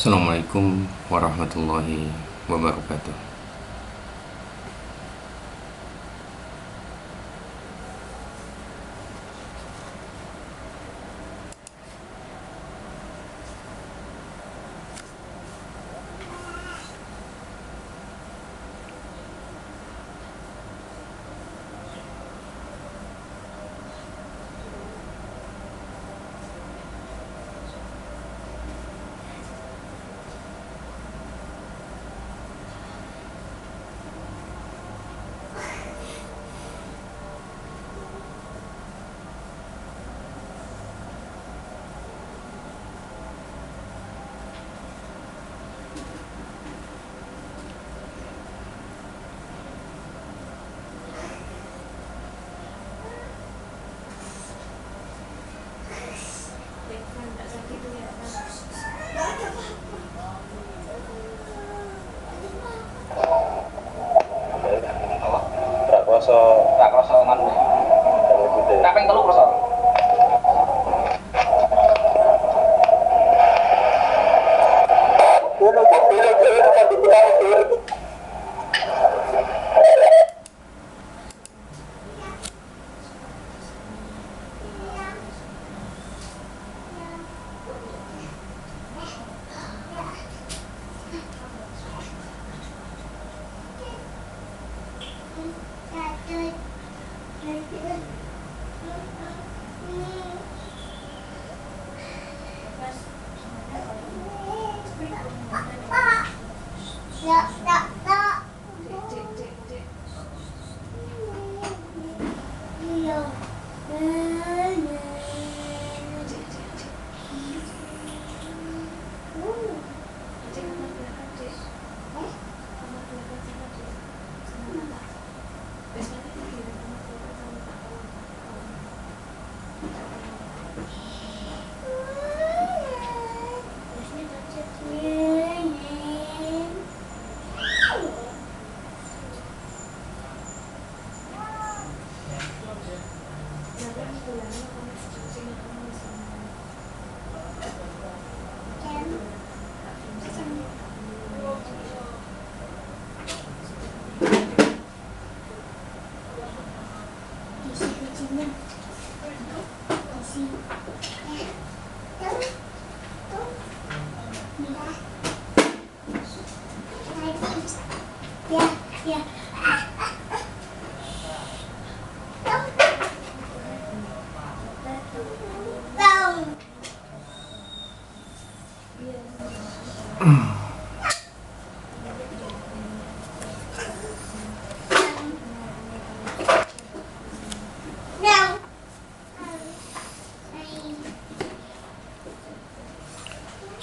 Assalamualaikum warahmatullahi wabarakatuh. Tak krasa nganu. Kaping 3 krasa.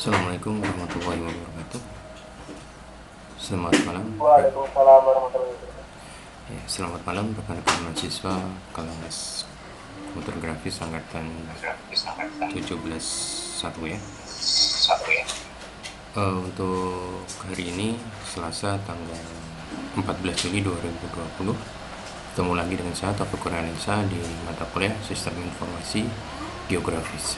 Assalamualaikum warahmatullahi wabarakatuh. Selamat malam. Waalaikumsalam warahmatullahi wabarakatuh. Ya, selamat malam rekan-rekan mahasiswa kelas komputer grafis angkatan 17 ya. Untuk hari ini Selasa tanggal 14 Juli 2020 ketemu lagi dengan saya Taufik Kurniawansyah di mata kuliah Sistem Informasi Geografis.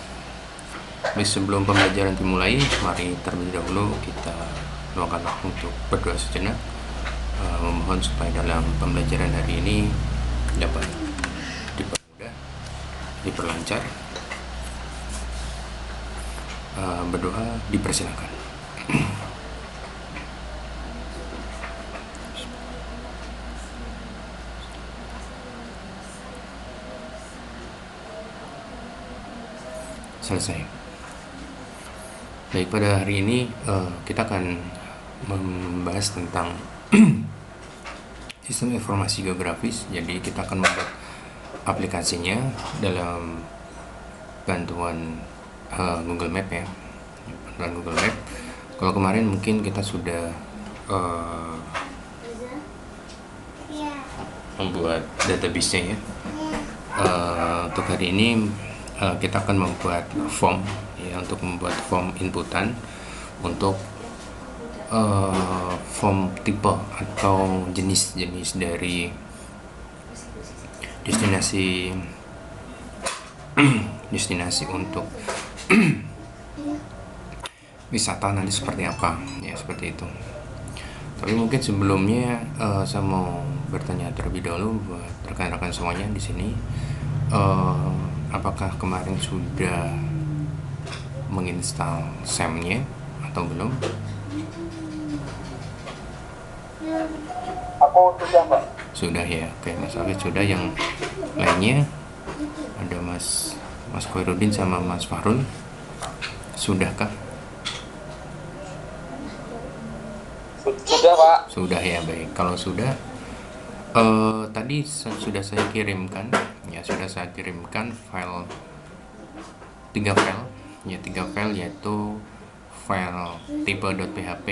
Sebelum pembelajaran dimulai, mari terlebih dahulu kita luangkan waktu untuk berdoa sejenak, memohon supaya dalam pembelajaran hari ini dapat dipermudah, diperlancar. Berdoa dipersilakan. Selesai. Baik, pada hari ini kita akan membahas tentang sistem informasi geografis. Jadi kita akan membuat aplikasinya dalam bantuan Google Map ya. Bantuan Google Map. Kalau kemarin mungkin kita sudah membuat database-nya ya. Untuk hari ini kita akan membuat form ya, untuk membuat form inputan untuk form tipe atau jenis-jenis dari destinasi untuk wisata nanti seperti apa, ya seperti itu. Tapi mungkin sebelumnya saya mau bertanya terlebih dahulu buat rekan-rekan semuanya di sini, apakah kemarin sudah menginstal SAM-nya atau belum? Aku sudah, Pak. Sudah ya, oke Mas Alif sudah. Yang lainnya ada Mas Khairuddin sama Mas Fahrul, sudahkah? Sudah, Pak. Sudah ya, baik. Kalau sudah, tadi sudah saya kirimkan, ya sudah saya kirimkan file 3 file, ya 3 file yaitu file tipe.php,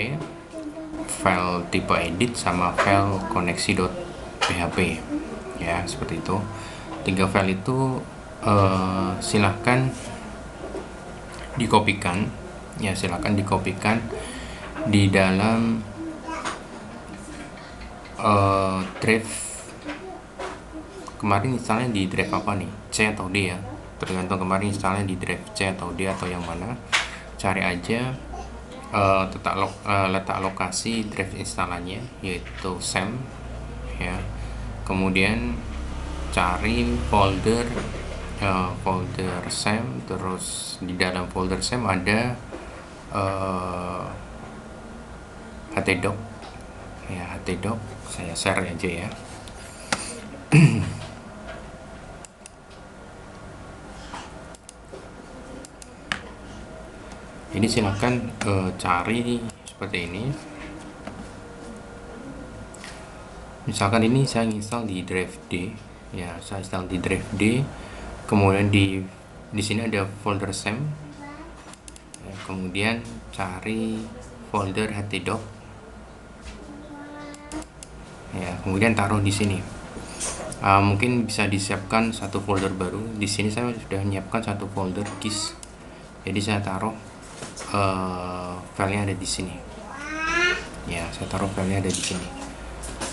file tipe edit, sama file koneksi.php, ya seperti itu. 3 file itu silahkan dikopikan, ya silahkan dikopikan di dalam drive. Kemarin installnya di drive apa nih, C atau D ya, tergantung kemarin installnya di drive C atau D atau yang mana. Cari aja letak lokasi drive installannya, yaitu SAM ya. Kemudian cari folder SAM, terus di dalam folder SAM ada htdoc ya, htdoc saya share aja ya. Ini silakan cari seperti ini. Misalkan ini saya install di drive D, ya saya install di drive D. Kemudian di sini ada folder SAM. Ya, kemudian cari folder htdoc. Ya, kemudian taruh di sini. Mungkin bisa disiapkan satu folder baru. Di sini saya sudah menyiapkan satu folder GIS. Jadi saya taruh filenya ada di sini. Ya, saya taruh filenya ada di sini.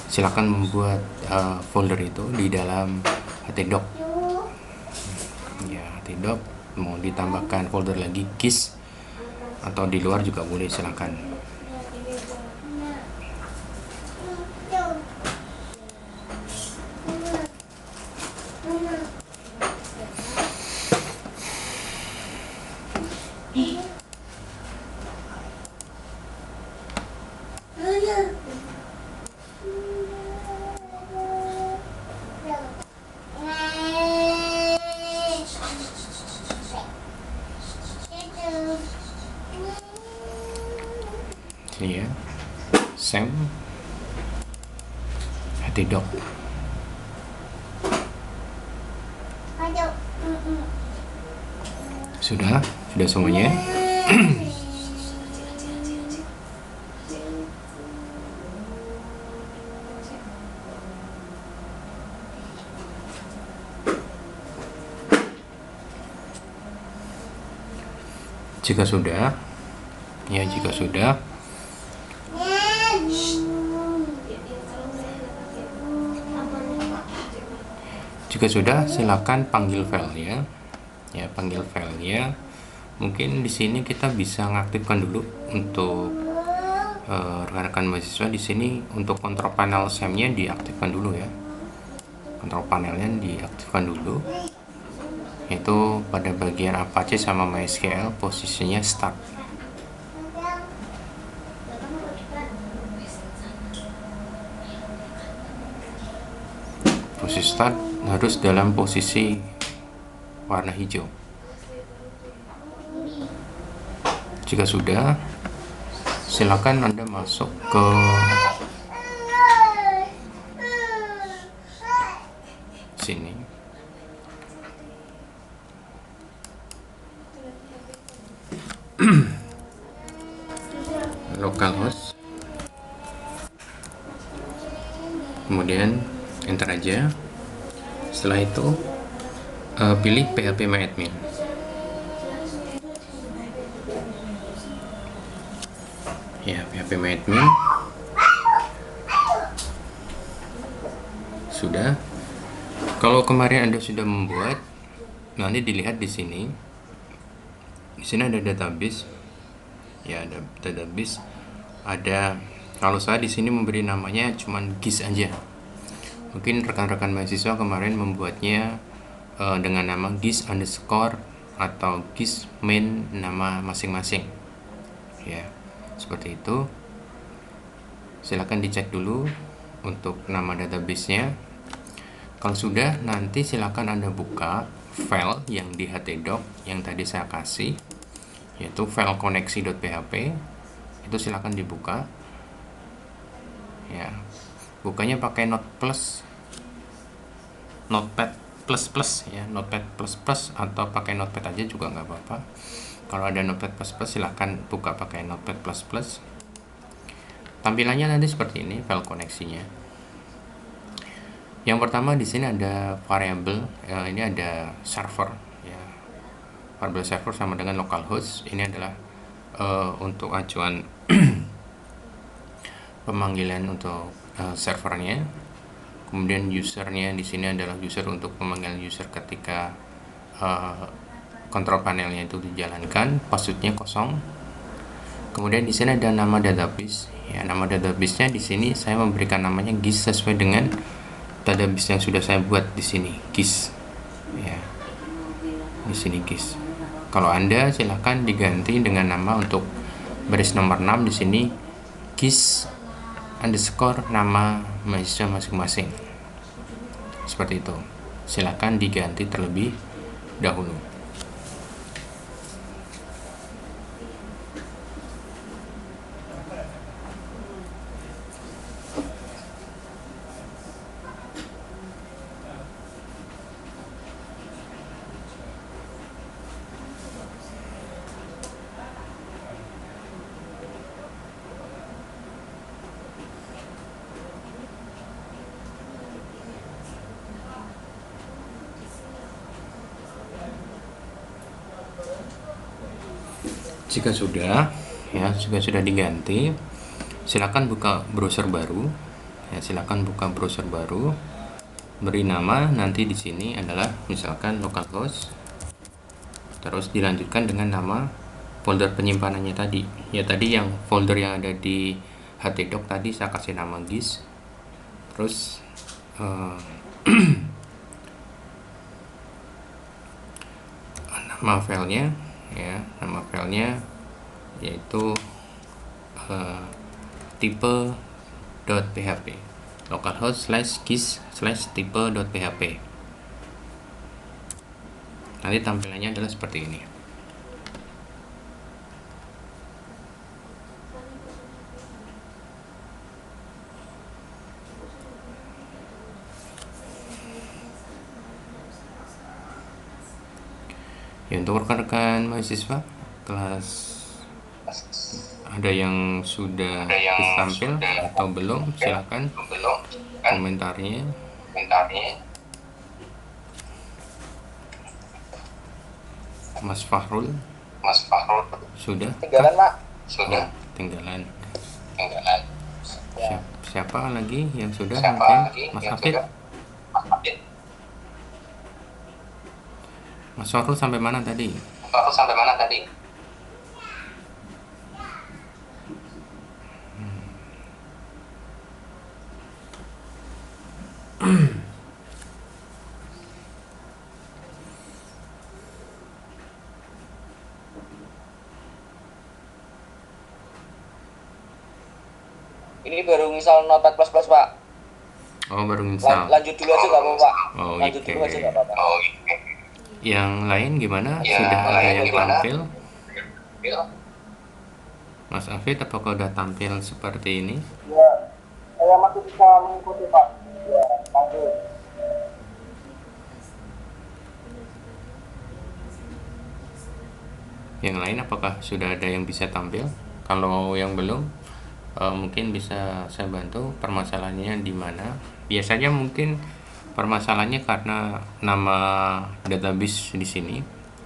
Silakan membuat folder itu di dalam htdoc. Ya, htdoc. Mau ditambahkan folder lagi GIS atau di luar juga boleh, silakan. Ini ya, SAM htdoc. Sudah semuanya. Jika sudah, ya jika sudah, silakan panggil filenya. Ya, panggil filenya. Mungkin di sini kita bisa mengaktifkan dulu untuk rekan-rekan mahasiswa. Di sini untuk kontrol panel SAM-nya diaktifkan dulu ya. Kontrol panelnya diaktifkan dulu. Itu pada bagian Apache sama MySQL, posisinya start. Posisi start harus dalam posisi warna hijau. Jika sudah, silakan Anda masuk ke sini. Localhost. Kemudian enter aja. Setelah itu pilih phpMyAdmin. Ya, phpMyAdmin. Sudah. Kalau kemarin Anda sudah membuat, nanti dilihat di sini. Di sini ada database. ya, ada database. Ada, kalau saya di sini memberi namanya cuman GIS aja. Mungkin rekan-rekan mahasiswa kemarin membuatnya dengan nama GIS underscore atau GIS main nama masing-masing, ya, seperti itu. Silakan dicek dulu untuk nama databasenya. Kalau sudah, nanti silakan Anda buka file yang di htdoc yang tadi saya kasih, yaitu file koneksi.php. Itu silakan dibuka, ya. Bukanya pakai notepad plus ya, notepad plus atau pakai notepad aja juga nggak apa-apa. Kalau ada notepad plus silahkan buka pakai notepad plus. Tampilannya nanti seperti ini file koneksinya. Yang pertama di sini ada variabel, ini ada server ya. Variabel server sama dengan localhost. Ini adalah untuk acuan pemanggilan untuk servernya. Kemudian usernya di sini adalah user untuk pemanggilan user ketika kontrol panelnya itu dijalankan. Passwordnya kosong. Kemudian di sini ada nama database. Ya, nama database-nya di sini saya memberikan namanya GIS sesuai dengan database yang sudah saya buat di sini, GIS. Ya, di sini GIS. Kalau Anda silahkan diganti dengan nama untuk baris nomor 6 di sini GIS underscore nama mahasiswa masing-masing, seperti itu. Silakan diganti terlebih dahulu. Jika sudah, ya, sudah diganti, silakan buka browser baru. Ya, silakan buka browser baru. Beri nama nanti di sini adalah misalkan localhost. Terus dilanjutkan dengan nama folder penyimpanannya tadi. Ya, tadi yang folder yang ada di htdoc tadi saya kasih nama GIS. Terus nama filenya, ya, nama filenya yaitu type.php, localhost /gis/type.php. Nanti tampilannya adalah seperti ini. Ya, untuk rekan-rekan mahasiswa kelas, ada yang sudah tampil atau belum, silakan komentarnya. Mas Fahrul sudah? Tinggalan, Pak. Sudah. Tinggalan. Ya. Siapa lagi yang sudah? Mungkin Mas Hafid. Mas Fahrul sampai mana tadi? Ini baru misal notepad plus, Pak. Oh, baru install. Lanjut dulu aja nggak apa-apa, Pak. Oh, Lanjut oke. dulu aja nggak apa-apa. Yang lain gimana? Sudah ada yang tampil? Mas Hafid, apakah sudah tampil seperti ini? Ya, saya masih bisa mengikuti, Pak. Ya, lanjut. Yang lain apakah sudah ada yang bisa tampil? Kalau yang belum, mungkin bisa saya bantu. Permasalahannya di mana? Biasanya mungkin permasalahannya karena nama database di sini,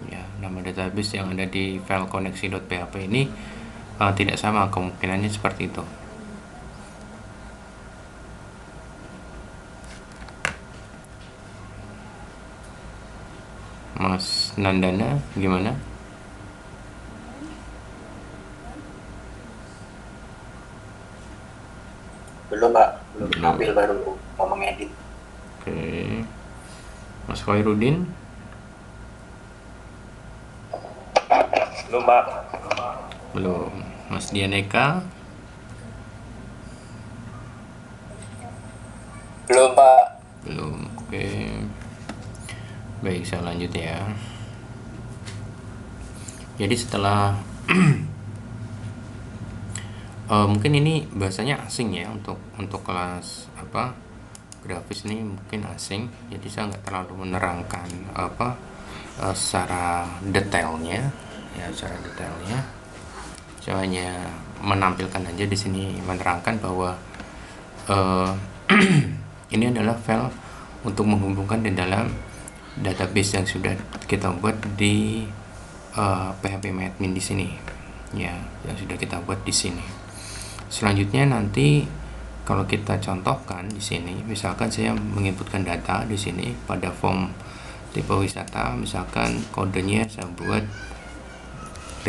ya, nama database yang ada di file koneksi.php ini tidak sama, kemungkinannya seperti itu. Mas Nandana gimana? ambil baru mau mengedit. Oke. Mas Khairuddin? Belum Pak. Belum. Mas Dianeka? Belum Pak. Belum. Oke. Baik, saya lanjut ya. Jadi setelah mungkin ini bahasanya asing ya untuk kelas apa grafis ini mungkin asing, jadi saya nggak terlalu menerangkan secara detailnya ya, saya hanya menampilkan aja di sini, menerangkan bahwa ini adalah file untuk menghubungkan di dalam database yang sudah kita buat di PHPMyAdmin di sini ya, yang sudah kita buat di sini. Selanjutnya nanti kalau kita contohkan di sini, misalkan saya menginputkan data di sini pada form tipe wisata, misalkan kodenya saya buat 5,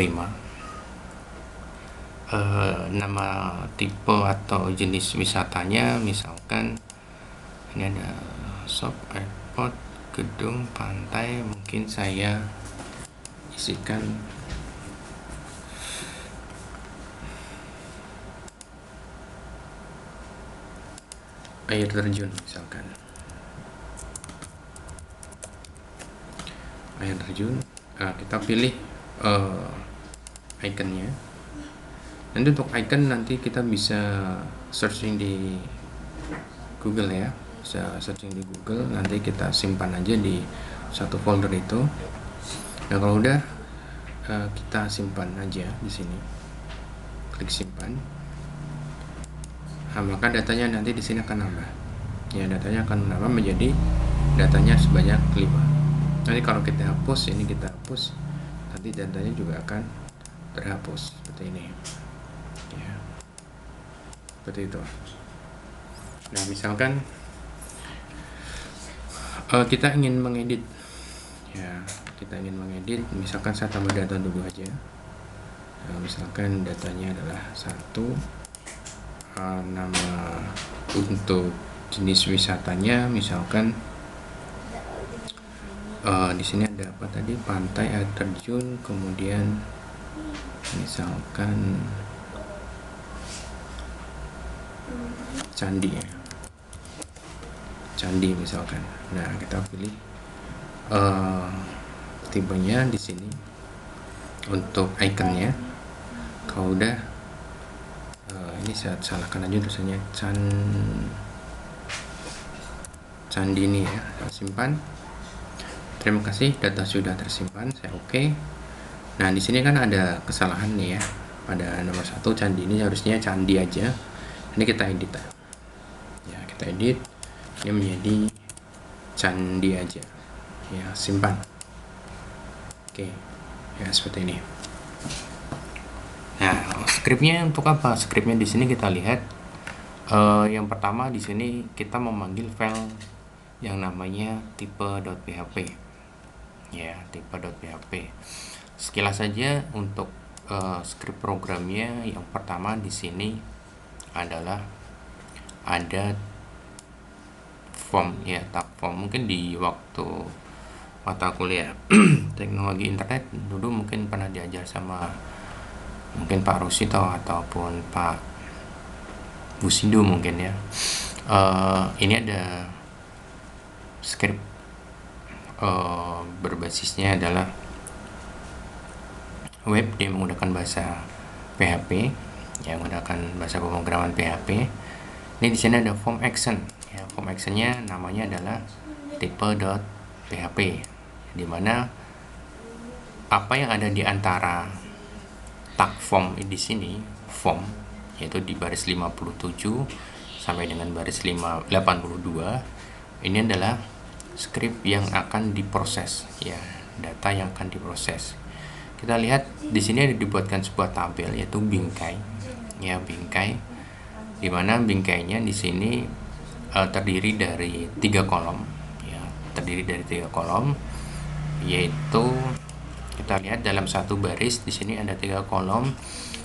nama tipe atau jenis wisatanya misalkan ini ada shop, airport, gedung, pantai, mungkin saya isikan air terjun, misalkan air terjun. Kita pilih ikonnya. Nanti untuk icon nanti kita bisa searching di Google ya, bisa searching di Google, nanti kita simpan aja di satu folder itu. Nah kalau udah kita simpan aja di sini, klik simpan. Nah, maka datanya nanti di sini akan nambah ya, datanya akan nambah menjadi datanya sebanyak 5. Nanti kalau kita hapus, ini kita hapus, nanti datanya juga akan terhapus seperti ini ya, seperti itu. Nah misalkan kita ingin mengedit ya, misalkan saya tambah data dulu aja. Nah, misalkan datanya adalah 1, nama untuk jenis wisatanya misalkan di sini ada apa tadi, pantai, air terjun, kemudian misalkan candi ya, candi misalkan. Nah kita pilih tipenya di sini untuk ikonnya. Kalau udah ini saya salahkan aja tulisannya candi ini ya, saya simpan. Terima kasih, data sudah tersimpan, saya oke. Nah di sini kan ada kesalahan nih ya, pada nomor 1 candi ini harusnya candi aja. Ini kita edit ya, kita edit ini menjadi candi aja ya, simpan. Oke ya, seperti ini. Nah, skripnya untuk apa? Skripnya di sini kita lihat yang pertama di sini kita memanggil file yang namanya tipe.php ya, tipe.php. Sekilas saja untuk skrip programnya, yang pertama di sini adalah ada form ya, tab form. Mungkin di waktu mata kuliah teknologi internet dulu mungkin pernah diajar sama mungkin Pak Rusito ataupun Pak Busindo mungkin ya. Ini ada script berbasisnya adalah web, dia menggunakan bahasa PHP yang menggunakan bahasa pemrograman PHP. Ini di sini ada form action ya, form actionnya namanya adalah tipe.php, di mana apa yang ada di antara tag form di sini, form, yaitu di baris 57 sampai dengan baris 82, ini adalah script yang akan diproses ya, data yang akan diproses. Kita lihat di sini ada dibuatkan sebuah tabel yaitu bingkai ya, bingkai, di mana bingkainya di sini terdiri dari 3 kolom ya, yaitu kita lihat dalam satu baris di sini ada 3 kolom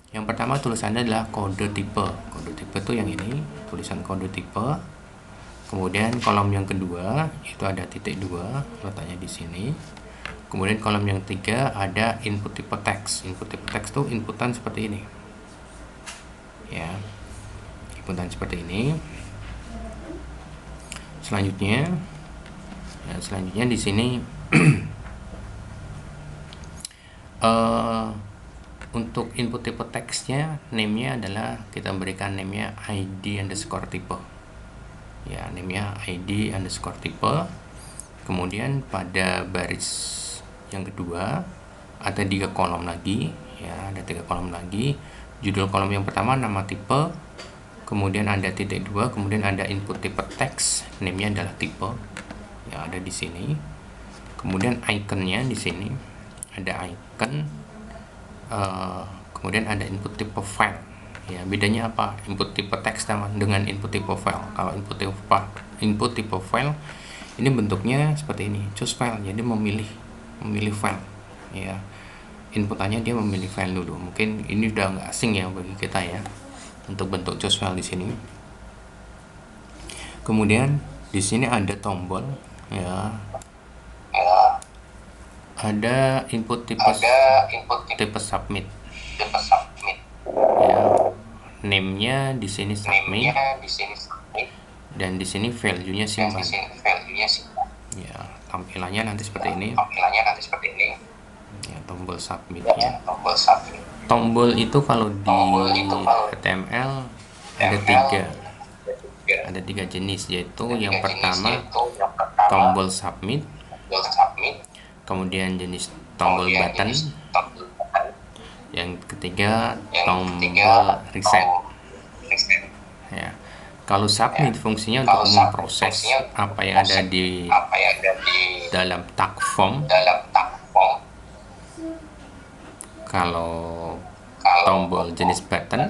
Yang pertama tulisannya adalah kode tipe. Kode tipe itu yang ini, tulisan kode tipe. Kemudian kolom yang kedua itu ada titik 2, letaknya di sini. Kemudian kolom yang ketiga ada input tipe teks. Input tipe teks itu inputan seperti ini. Ya. Inputan seperti ini. Selanjutnya di sini untuk input tipe teksnya, name-nya adalah kita berikan name-nya ID underscore tipe. Ya, name-nya ID underscore tipe. Kemudian pada baris yang kedua ada 3 kolom lagi, ya, ada 3 kolom lagi. Judul kolom yang pertama nama tipe, kemudian ada titik 2, kemudian ada input tipe teks, name-nya adalah tipe. Ya, ada di sini. Kemudian ikonnya di sini ada icon. Kemudian ada input tipe file. Ya, bedanya apa input tipe teks dengan input tipe file? Kalau input tipe file ini bentuknya seperti ini, choose file. Jadi memilih file. Ya, inputannya dia memilih file dulu. Mungkin ini udah nggak asing ya bagi kita ya untuk bentuk choose file di sini. Kemudian di sini ada tombol, ya, ada input tipe submit. Ya, name-nya di sini submit, dan di sini value-nya simpan. Ya, tampilannya nanti seperti ini. Ya, tombol submit-nya. Tombol itu kalau di HTML ada tiga jenis, yaitu yang pertama tombol submit, kemudian jenis tombol button, yang ketiga tombol reset. Ya, kalau submit fungsinya untuk memproses apa yang ada di dalam tag form. Kalau tombol jenis button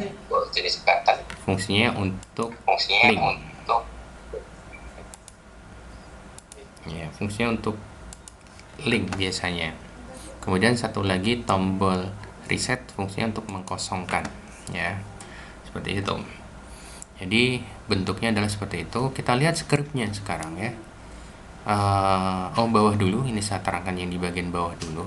fungsinya untuk link. Ya, fungsinya untuk link biasanya. Kemudian satu lagi tombol reset, fungsinya untuk mengkosongkan. Ya, seperti itu. Jadi bentuknya adalah seperti itu. Kita lihat scriptnya sekarang ya. Bawah dulu, ini saya terangkan yang di bagian bawah dulu.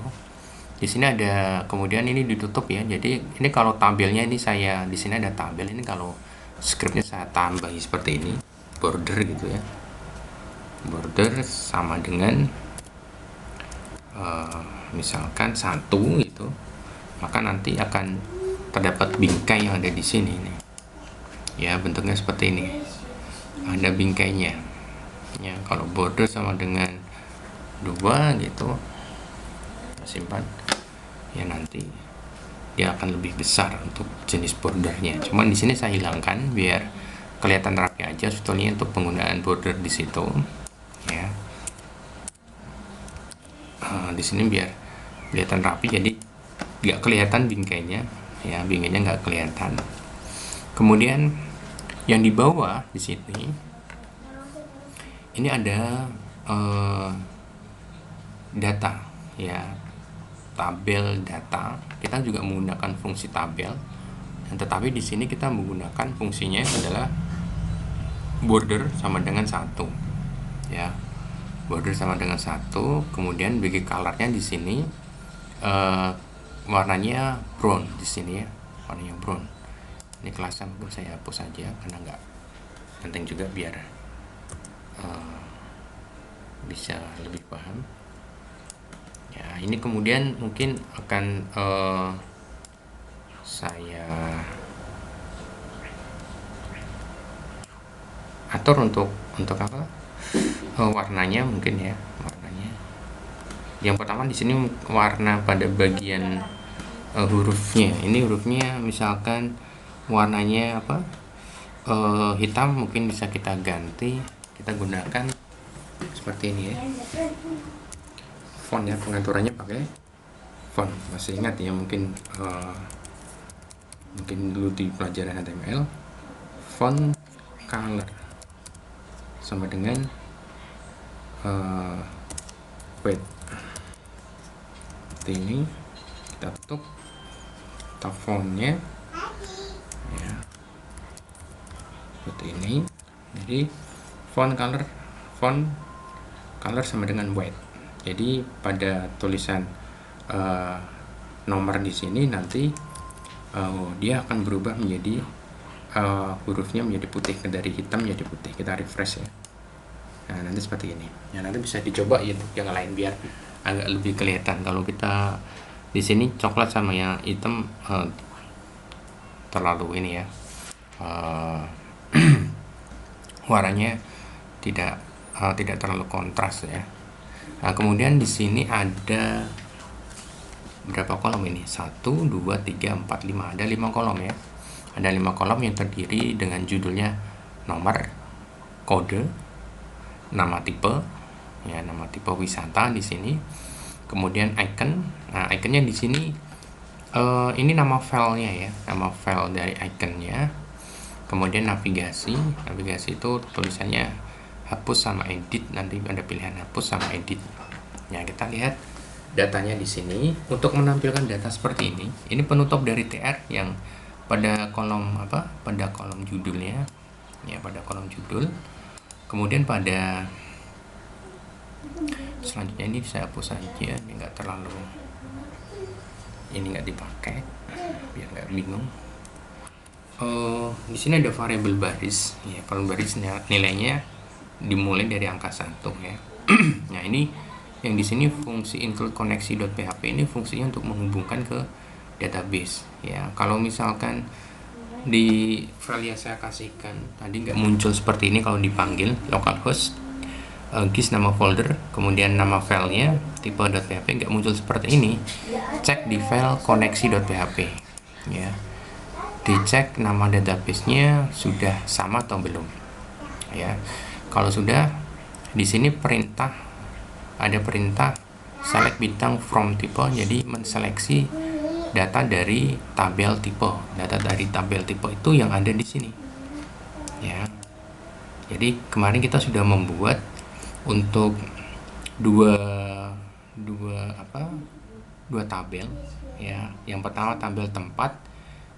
Di sini ada, kemudian ini ditutup ya. Jadi ini kalau tabelnya ini saya di sini ada tabel. Ini kalau scriptnya saya tambahi seperti ini, border gitu ya. Border sama dengan misalkan 1 gitu, maka nanti akan terdapat bingkai yang ada di sini nih. Ya, bentuknya seperti ini. Ada bingkainya. Ya, kalau border sama dengan 2 gitu, simpan. Ya, nanti dia akan lebih besar untuk jenis bordernya. Cuman di sini saya hilangkan biar kelihatan rapi aja, sebetulnya untuk penggunaan border di situ. Ya, di sini biar kelihatan rapi, jadi nggak kelihatan bingkainya. Ya, bingkainya nggak kelihatan. Kemudian yang di bawah di sini ini ada data, ya, tabel data. Kita juga menggunakan fungsi tabel, dan tetapi di sini kita menggunakan fungsinya adalah border sama dengan 1. Ya, border sama dengan 1. Kemudian bagi colornya di sini warnanya brown di sini ya, warnanya brown. Ini kelasnya mungkin saya hapus saja karena nggak penting juga, biar bisa lebih paham. Ya, ini kemudian mungkin akan saya atur untuk apa? Warnanya mungkin ya, warnanya. Yang pertama di sini warna pada bagian hurufnya. Ini hurufnya misalkan warnanya apa? Hitam, mungkin bisa kita ganti. Kita gunakan seperti ini ya. Font ya, pengaturannya pakai font. Masih ingat ya, mungkin dulu di pelajaran HTML, font color sama dengan weight. Seperti ini, kita tutup, kita fontnya seperti ini. Jadi font color sama dengan white. Jadi pada tulisan nomor di sini nanti dia akan berubah menjadi hurufnya menjadi putih, dari hitam menjadi putih. Kita refresh ya. Nah, nanti seperti ini. Ya, nanti bisa dicoba ya yang lain biar agak lebih kelihatan. Kalau kita di sini coklat sama yang hitam terlalu ini ya, warnanya tidak terlalu kontras ya. Nah, kemudian di sini ada berapa kolom ini? 1, 2, 3, 4, 5. Ada 5 kolom ya. Ada 5 kolom yang terdiri dengan judulnya nomor, kode, nama tipe ya, nama tipe wisata di sini. Kemudian icon. Nah, iconnya di sini ini nama filenya ya, nama file dari iconnya. Kemudian navigasi itu tulisannya hapus sama edit, nanti ada pilihan hapus sama edit. Ya, kita lihat datanya di sini. Untuk menampilkan data seperti ini penutup dari TR yang pada kolom pada kolom judulnya ya, pada kolom judul. Kemudian pada selanjutnya ini saya hapus saja, ini nggak terlalu, ini nggak dipakai biar nggak bingung. Di sini ada variabel baris ya, variabel baris nilainya dimulai dari angka 1 ya. Nah, ini yang di sini fungsi include connection.php ini fungsinya untuk menghubungkan ke database ya. Kalau misalkan di file yang saya kasihkan tadi nggak muncul seperti ini, kalau dipanggil localhost gis nama folder kemudian nama filenya tipe.php nggak muncul seperti ini, cek di file koneksi.php ya, dicek nama database-nya sudah sama atau belum ya. Kalau sudah, di sini ada perintah select bintang from type, jadi menseleksi data dari tabel tipe. Data dari tabel tipe itu yang ada di sini ya. Jadi kemarin kita sudah membuat untuk dua tabel ya. Yang pertama tabel tempat,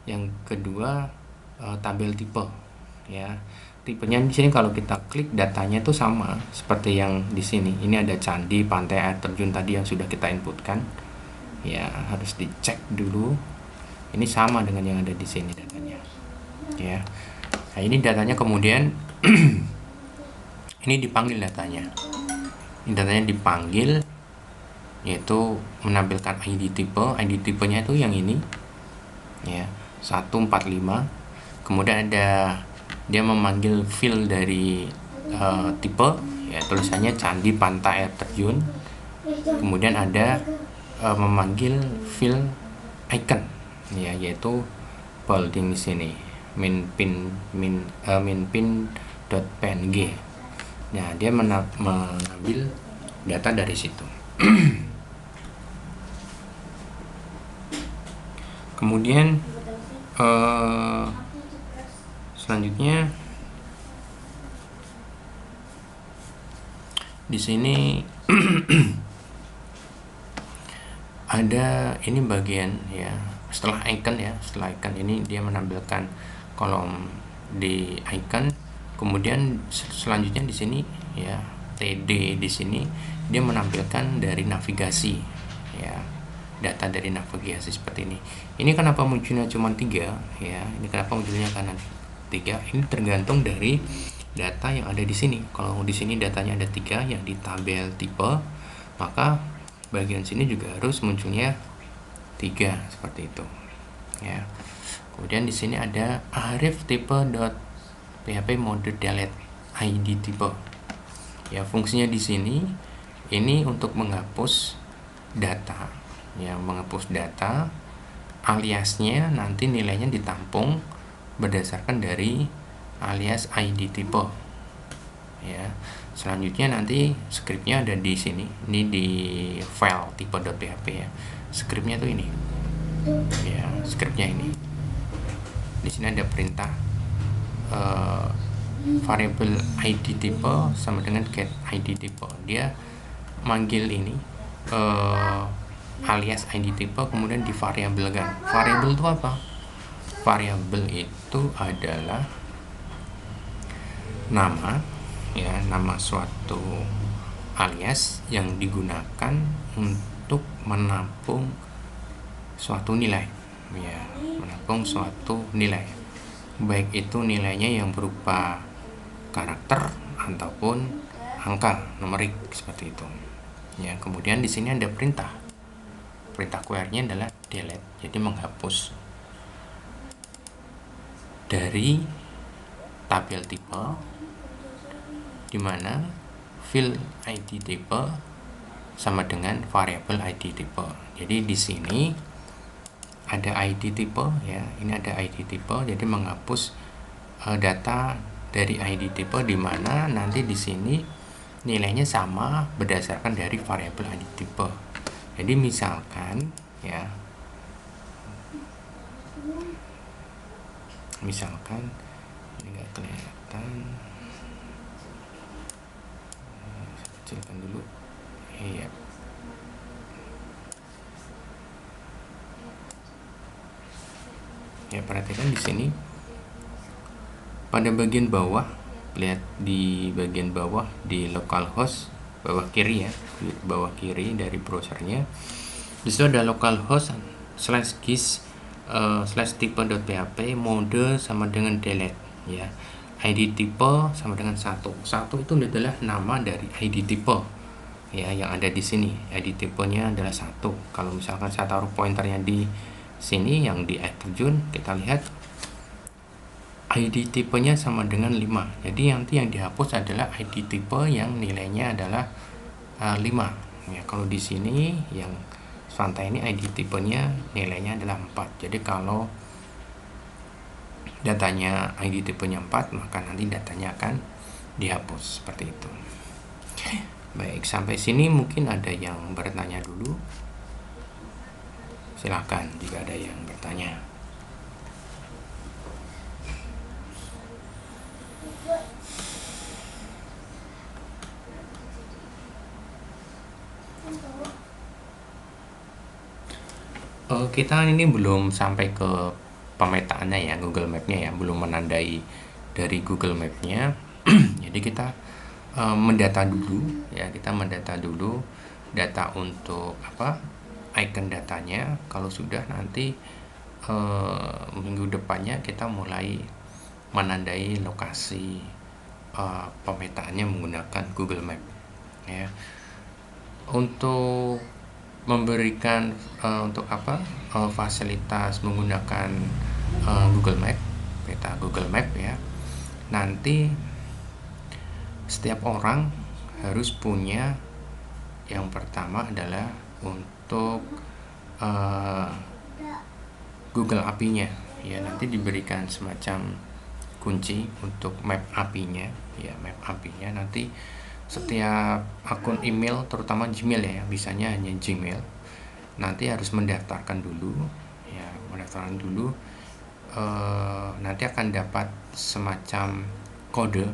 yang kedua tabel tipe ya. Tipenya di sini kalau kita klik datanya itu sama seperti yang di sini. Ini ada candi, pantai, air terjun tadi yang sudah kita inputkan. Ya, harus dicek dulu. Ini sama dengan yang ada di sini datanya. Ya. Nah, ini datanya kemudian ini dipanggil datanya. Ini datanya dipanggil, yaitu menampilkan ID tipe. ID tipenya itu yang ini. Ya, 145. Kemudian ada dia memanggil field dari tipe ya, tulisannya candi, pantai, air terjun. Kemudian ada memanggil field icon ya, yaitu bolding di sini minpin.png. Nah, dia mengambil data dari situ. Kemudian selanjutnya di sini ada ini bagian ya, setelah icon ya, setelah icon ini dia menampilkan kolom di icon. Kemudian selanjutnya di sini ya, TD di sini dia menampilkan dari navigasi ya, data dari navigasi seperti ini. Ini kenapa munculnya cuma 3 ya, ini kenapa munculnya karena 3, ini tergantung dari data yang ada di sini. Kalau di sini datanya ada 3 yang di tabel tipe, maka bagian sini juga harus munculnya 3 seperti itu ya. Kemudian di sini ada arif tipe.php mode delete ID tipe ya. Fungsinya di sini ini untuk menghapus data ya, menghapus data, aliasnya nanti nilainya ditampung berdasarkan dari alias ID tipe ya. Selanjutnya nanti scriptnya ada di sini, ini di file tipe.php ya. Scriptnya tuh ini ya, scriptnya ini. Di sini ada perintah variable ID tipe sama dengan get ID tipe. Dia manggil ini alias ID tipe kemudian divariabelkan. Variabel itu apa? Variabel itu adalah nama, ya, nama suatu alias yang digunakan untuk menampung suatu nilai, ya, menampung suatu nilai, baik itu nilainya yang berupa karakter ataupun angka numerik seperti itu, ya. Kemudian di sini ada perintah query-nya adalah delete, jadi menghapus dari tabel tipe, di mana field ID tipe sama dengan variabel ID tipe. Jadi di sini ada ID tipe, ya, ini ada ID tipe, jadi menghapus data dari ID tipe, di mana nanti di sini nilainya sama berdasarkan dari variabel ID tipe. Jadi misalkan, ya, misalkan ini nggak kelihatan, saya kecilkan dulu, iya. Ya, perhatikan di sini pada bagian bawah, lihat di bagian bawah di localhost bawah kiri, ya, di bawah kiri dari browsernya, di situ ada localhost /gis /type.php mode sama dengan delete, ya. ID tipe sama dengan 1 itu adalah nama dari ID tipe, ya, yang ada di sini. ID tipenya adalah 1. Kalau misalkan saya taruh pointernya di sini yang di air terjun, kita lihat ID tipenya sama dengan 5. Jadi nanti yang dihapus adalah ID tipe yang nilainya adalah 5. Ya, kalau di sini yang Fanta ini ID tipenya nilainya adalah 4. Jadi kalau datanya ID tipenya 4, maka nanti datanya akan dihapus seperti itu. Baik, sampai sini mungkin ada yang bertanya dulu. Silahkan jika ada yang bertanya. Kita ini belum sampai ke pemetaannya, ya, Google Map-nya, ya, belum menandai dari Google Map-nya. Jadi kita mendata dulu, ya, kita mendata dulu data untuk apa, icon datanya. Kalau sudah, nanti minggu depannya kita mulai menandai lokasi pemetaannya menggunakan Google Map, ya. Untuk memberikan untuk apa, fasilitas menggunakan Google Map, peta Google Map, ya, nanti setiap orang harus punya, yang pertama adalah untuk Google API-nya, ya. Nanti diberikan semacam kunci untuk map API-nya, ya, map API-nya. Nanti setiap akun email, terutama Gmail, ya, bisanya hanya Gmail, nanti harus mendaftarkan dulu, ya, mendaftarkan dulu. Nanti akan dapat semacam kode,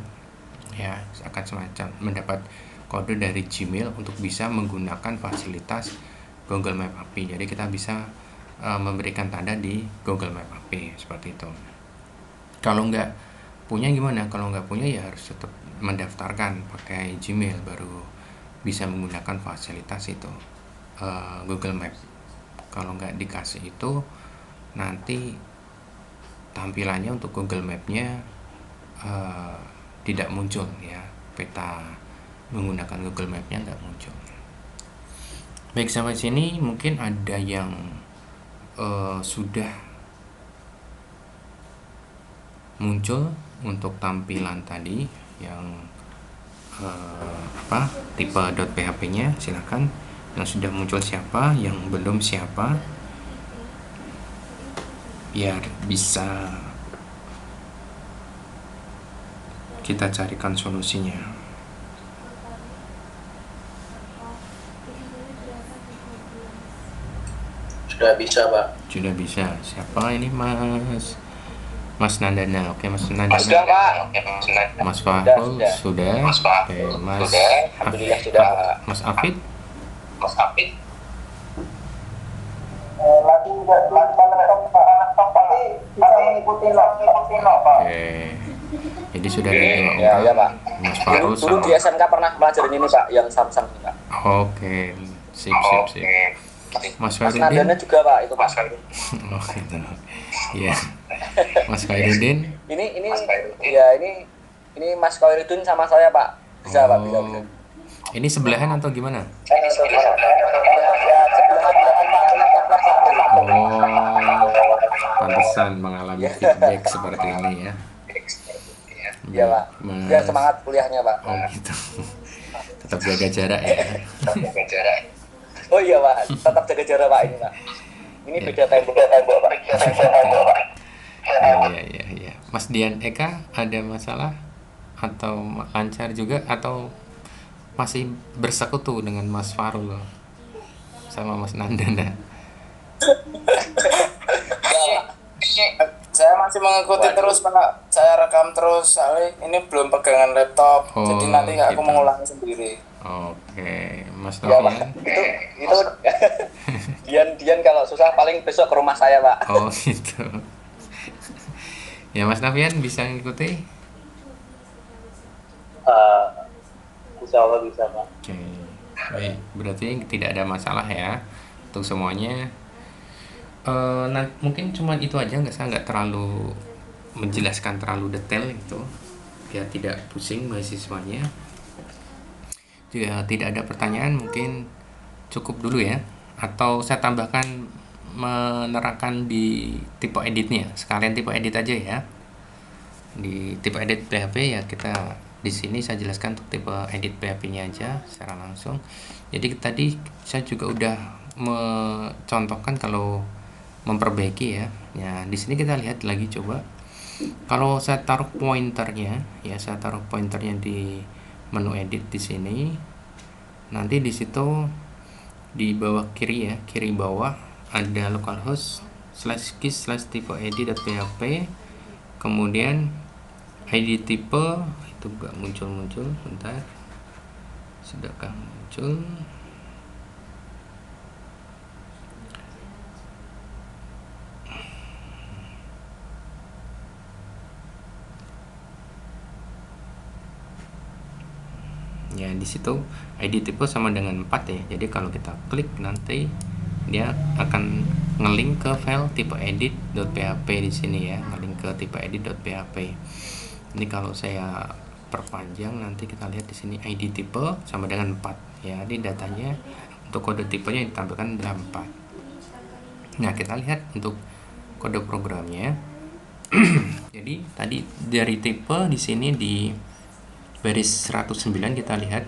ya, akan semacam mendapat kode dari Gmail untuk bisa menggunakan fasilitas Google Map API. Jadi kita bisa memberikan tanda di Google Map API seperti itu. Kalau nggak punya gimana? Kalau nggak punya, ya harus tetap mendaftarkan pakai Gmail, baru bisa menggunakan fasilitas itu, Google Map. Kalau nggak dikasih itu, nanti tampilannya untuk Google Map-nya tidak muncul, ya, peta menggunakan Google Map-nya nggak muncul. Baik, sampai sini mungkin ada yang sudah muncul untuk tampilan tadi yang tipe .php-nya, silakan. Yang sudah muncul siapa, yang belum siapa, biar bisa kita carikan solusinya. Sudah bisa, Pak. Sudah bisa. Siapa ini, Mas Nandana? Oke, Mas Nandana. Sudah, Pak. Mas Fahul sudah. Oke, Mas Alhamdulillah sudah. Mas Afid. Lagi tidak tapi bisa mengikuti Pak. Oke. Jadi sudah ada dua Ya, orang, ya Pak. Mas Dulu, Farul dulu sama. di SMK pernah pelajarin ini Pak, yang Samsung ini Pak. Oke, sip sip sip. Mas Mas Nandana Khairuddin. juga Pak itu Pak. Oh itu. Ya, Mas Khairuddin. Ini ya ini Mas Khairuddin sama saya Pak. Bisa Pak, bisa bisa. Oh, ini sebelahan atau gimana? Ya, ya sebelahan belakang Pak, kelas satu. Oh, pantesan mengalami Ya, feedback seperti ini ya. ya Pak. Biar Mas. semangat kuliahnya Pak. Oh gitu. Tetap jaga jarak ya. Oh iya Pak, tetap jaga jarak Pak ini Pak. Ini Ya. beda tembok Pak. Ya, ya, ya, ya. Mas Dian Eka ada masalah atau lancar juga atau masih bersekutu dengan Mas Farul sama Mas Nandana? Saya masih mengikuti terus Pak. Saya rekam terus. Soalnya ini belum pegangan laptop. Oh, Jadi nanti aku gitu. mengulangi sendiri. Oke, Mas Ya Pak. Novian. Itu Dian kalau susah paling besok ke rumah saya Pak. Oh gitu. Ya Mas Novian bisa ngikuti? Insya Allah bisa Pak. Oke, baik. Berarti tidak ada masalah ya untuk semuanya. Nah, mungkin cuma itu aja, saya nggak terlalu menjelaskan terlalu detail itu, biar tidak pusing mahasiswanya. Jika tidak ada pertanyaan, mungkin cukup dulu ya. Atau saya tambahkan menerangkan di tipe editnya, sekalian tipe edit aja ya. Di tipe edit PHP ya kita di sini saya jelaskan untuk tipe edit PHP-nya aja secara langsung. Jadi tadi saya juga udah mencontohkan kalau memperbaiki ya. Ya, di sini kita lihat lagi coba. Kalau saya taruh pointernya, ya saya taruh pointernya di menu edit di sini. Nanti di situ di bawah kiri ya, kiri bawah ada localhost /key/type edit.php. Kemudian ID tipe itu enggak muncul, bentar. Sudahkah muncul? Ya di situ ID tipe sama dengan 4 ya. Jadi kalau kita klik nanti dia akan ngelink ke file tipe edit.php di sini ya, ngelink ke tipe edit.php. Ini kalau saya perpanjang nanti kita lihat di sini ID tipe sama dengan 4 ya. Jadi datanya untuk kode tipenya ditampilkan adalah 4. Nah, kita lihat untuk kode programnya. Jadi tadi dari tipe di sini di baris 109 kita lihat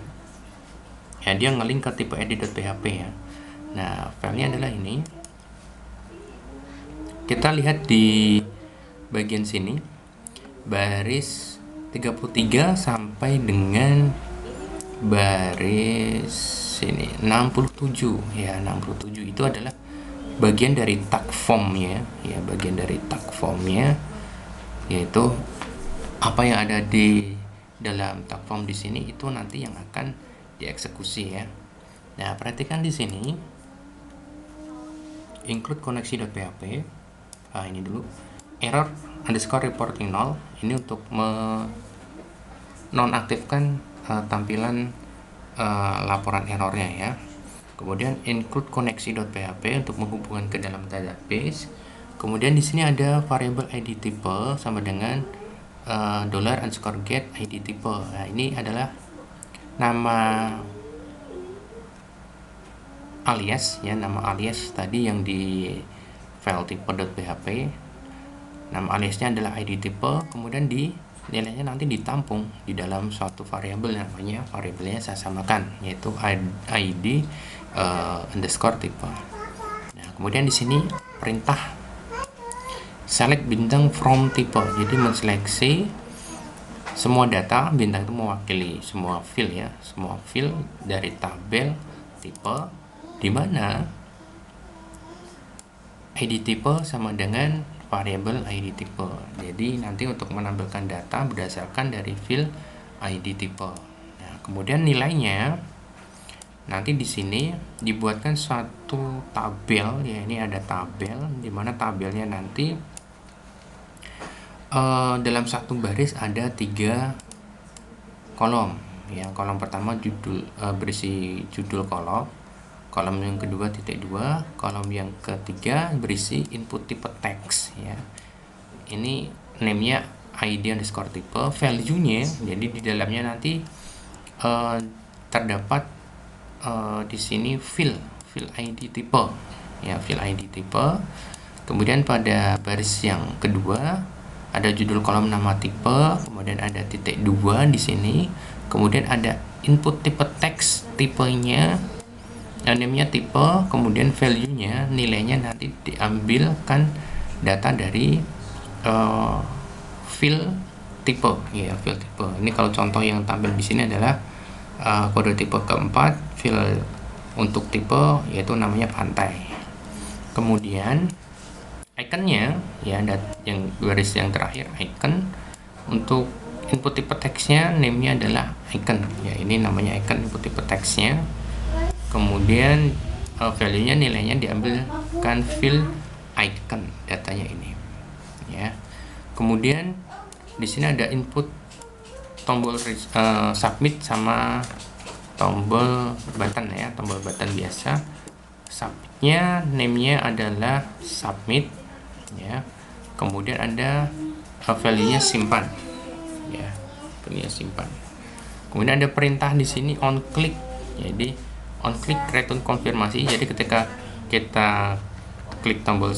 ya, dia ngelink ke tipe edit.php ya. Nah, filenya adalah ini. Kita lihat di bagian sini baris 33 sampai dengan baris sini 67 ya. 67 itu adalah bagian dari tag formnya ya, bagian dari tag formnya, yaitu apa yang ada di dalam tag form di sini itu nanti yang akan dieksekusi ya. Nah, perhatikan di sini include koneksi.php. Nah, ini dulu error underscore reporting 0, ini untuk menonaktifkan tampilan laporan errornya ya. Kemudian include koneksi.php untuk menghubungkan ke dalam database. Kemudian di sini ada variable ID tipe sama dengan $_get ID tipe. Nah, ini adalah nama alias ya, nama alias tadi yang di file tipe.php. Nama aliasnya adalah ID tipe, kemudian di nilainya nanti ditampung di dalam suatu variabel, namanya variabelnya saya samakan, yaitu ID underscore tipe. Nah, kemudian di sini perintah select bintang from type, jadi menseleksi semua data. Bintang itu mewakili semua field ya, semua field dari tabel tipe, di mana ID tipe sama dengan variabel ID tipe. Jadi nanti untuk menampilkan data berdasarkan dari field ID tipe. Nah, kemudian nilainya nanti di sini dibuatkan suatu tabel ya. Ini ada tabel di mana tabelnya nanti dalam satu baris ada 3 kolom ya. Kolom pertama berisi judul kolom yang kedua titik 2, kolom yang ketiga berisi input tipe teks ya. Ini name-nya ID underscore tipe, value-nya jadi di dalamnya nanti terdapat di sini field ID tipe ya, field ID tipe. Kemudian pada baris yang kedua ada judul kolom nama tipe, kemudian ada titik 2 di sini, kemudian ada input tipe teks tipenya, name-nya tipe, kemudian value-nya, nilainya nanti diambilkan data dari field tipe ya, field tipe. Ini kalau contoh yang tampil di sini adalah kode tipe keempat, field untuk tipe yaitu namanya pantai. Kemudian iconnya ya, yang baris yang terakhir icon. Untuk input tipe teksnya name-nya adalah icon ya, ini namanya icon input tipe teksnya. Kemudian value-nya, nilainya diambilkan field icon, datanya ini ya. Kemudian di sini ada input tombol submit sama tombol button ya, tombol button biasa. Submitnya name-nya adalah submit ya. Kemudian ada value-nya simpan ya, value-nya simpan. Kemudian ada perintah di sini on click. Jadi on click return konfirmasi. Jadi ketika kita klik tombol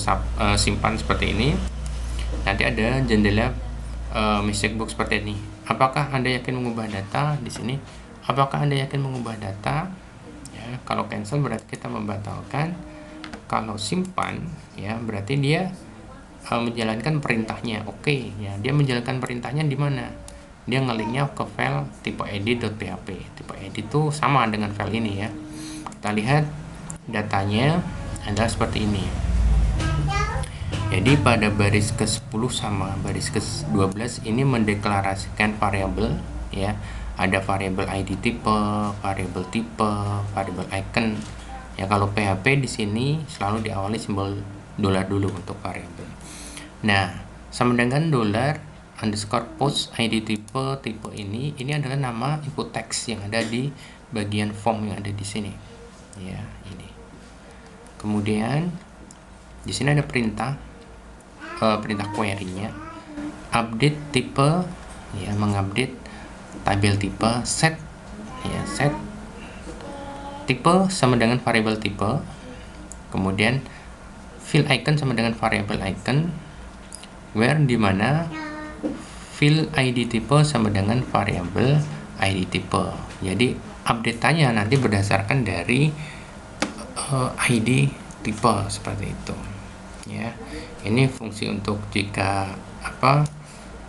simpan seperti ini, nanti ada jendela message box seperti ini. Apakah Anda yakin mengubah data? Di sini apakah Anda yakin mengubah data ya. Kalau cancel berarti kita membatalkan. Kalau simpan ya berarti dia menjalankan perintahnya. Oke ya, dia menjalankan perintahnya di mana? Dia ngelinknya ke file tipe edit.php. Tipe edit itu sama dengan file ini ya. Kita lihat datanya adalah seperti ini. Jadi pada baris ke-10 sama baris ke-12 ini mendeklarasikan variabel ya. Ada variabel ID tipe, variabel icon. Ya kalau PHP di sini selalu diawali simbol dolar dulu untuk variabel. Nah, sama dengan $_post ID tipe ini adalah nama input teks yang ada di bagian form yang ada di sini. Ya, ini. Kemudian di sini ada perintah query-nya, update tipe ya, mengupdate tabel tipe, set ya, set tipe sama dengan variabel tipe, kemudian field icon sama dengan variabel icon, where di mana field ID tipe sama dengan variabel ID tipe. Jadi update-nya nanti berdasarkan dari ID tipe seperti itu ya. Ini fungsi untuk jika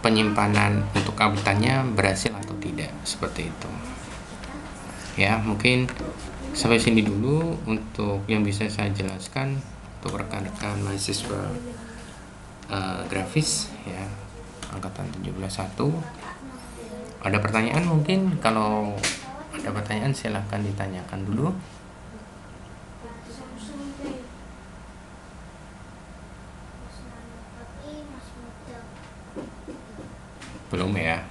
penyimpanan untuk update-nya berhasil atau tidak, seperti itu ya. Mungkin sampai sini dulu untuk yang bisa saya jelaskan untuk rekan-rekan mahasiswa grafis ya, angkatan 17/1. Ada pertanyaan? Mungkin kalau ada pertanyaan silahkan ditanyakan dulu. Belum ya?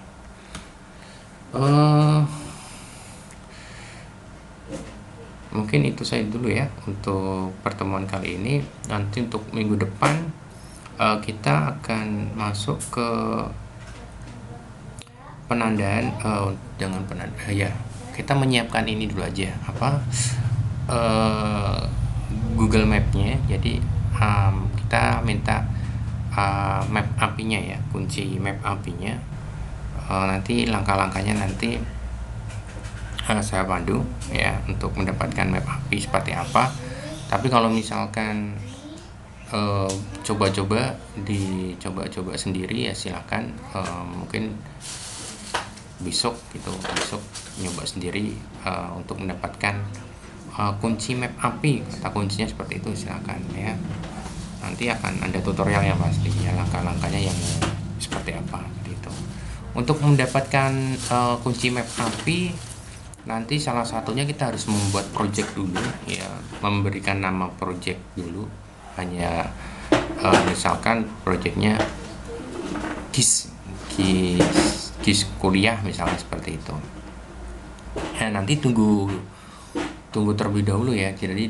Mungkin itu saja dulu ya untuk pertemuan kali ini. Nanti untuk minggu depan kita akan masuk ke penandaan, jangan penandaan ya, kita menyiapkan ini dulu aja, Google Map-nya. Jadi kita minta map API-nya ya, kunci map API-nya. Nanti langkah-langkahnya nanti saya pandu ya untuk mendapatkan map API seperti apa. Tapi kalau misalkan dicoba sendiri ya silakan, mungkin besok nyoba sendiri untuk mendapatkan kunci map API, kata kuncinya seperti itu, silakan ya. Nanti akan ada tutorialnya pastinya, langkah-langkahnya yang seperti apa gitu. Untuk mendapatkan kunci map API nanti salah satunya kita harus membuat project dulu ya, memberikan nama project dulu. Hanya misalkan projectnya KIS kuliah misalnya seperti itu. Nah, nanti tunggu terlebih dahulu ya, jadi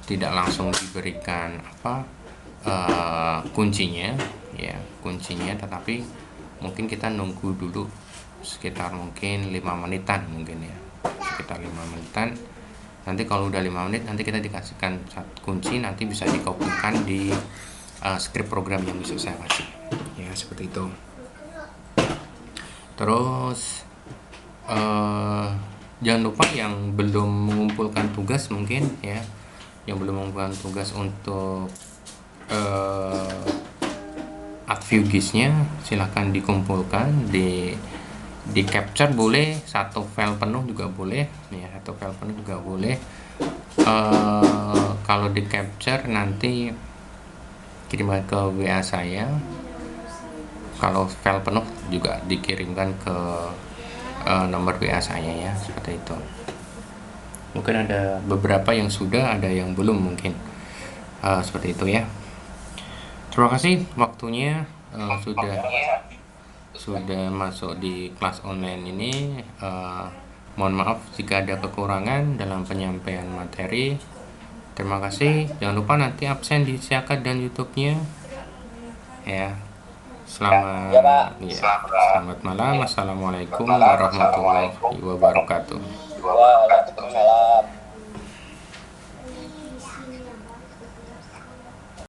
tidak langsung diberikan kuncinya ya, tetapi mungkin kita nunggu dulu sekitar mungkin 5 menitan mungkin ya, sekitar 5 menitan. Nanti kalau udah 5 menit nanti kita dikasihkan kunci, nanti bisa dikopikan di script program yang bisa saya kasih ya, seperti itu. Terus jangan lupa yang belum mengumpulkan tugas mungkin ya, yang belum mengumpulkan tugas untuk ArcView-GIS-nya silahkan dikumpulkan, di capture boleh, satu file penuh juga boleh ya, kalau di capture nanti kirimkan ke WA saya, kalau file penuh juga dikirimkan ke nomor WA saya ya, seperti itu. Mungkin ada beberapa yang sudah, ada yang belum mungkin, seperti itu ya. Terima kasih waktunya, sudah masuk di kelas online ini. Mohon maaf jika ada kekurangan dalam penyampaian materi. Terima kasih. Jangan lupa nanti absen di Siakat dan YouTube-nya ya. Selamat malam. Assalamualaikum warahmatullahi wabarakatuh. Waalaikumsalam.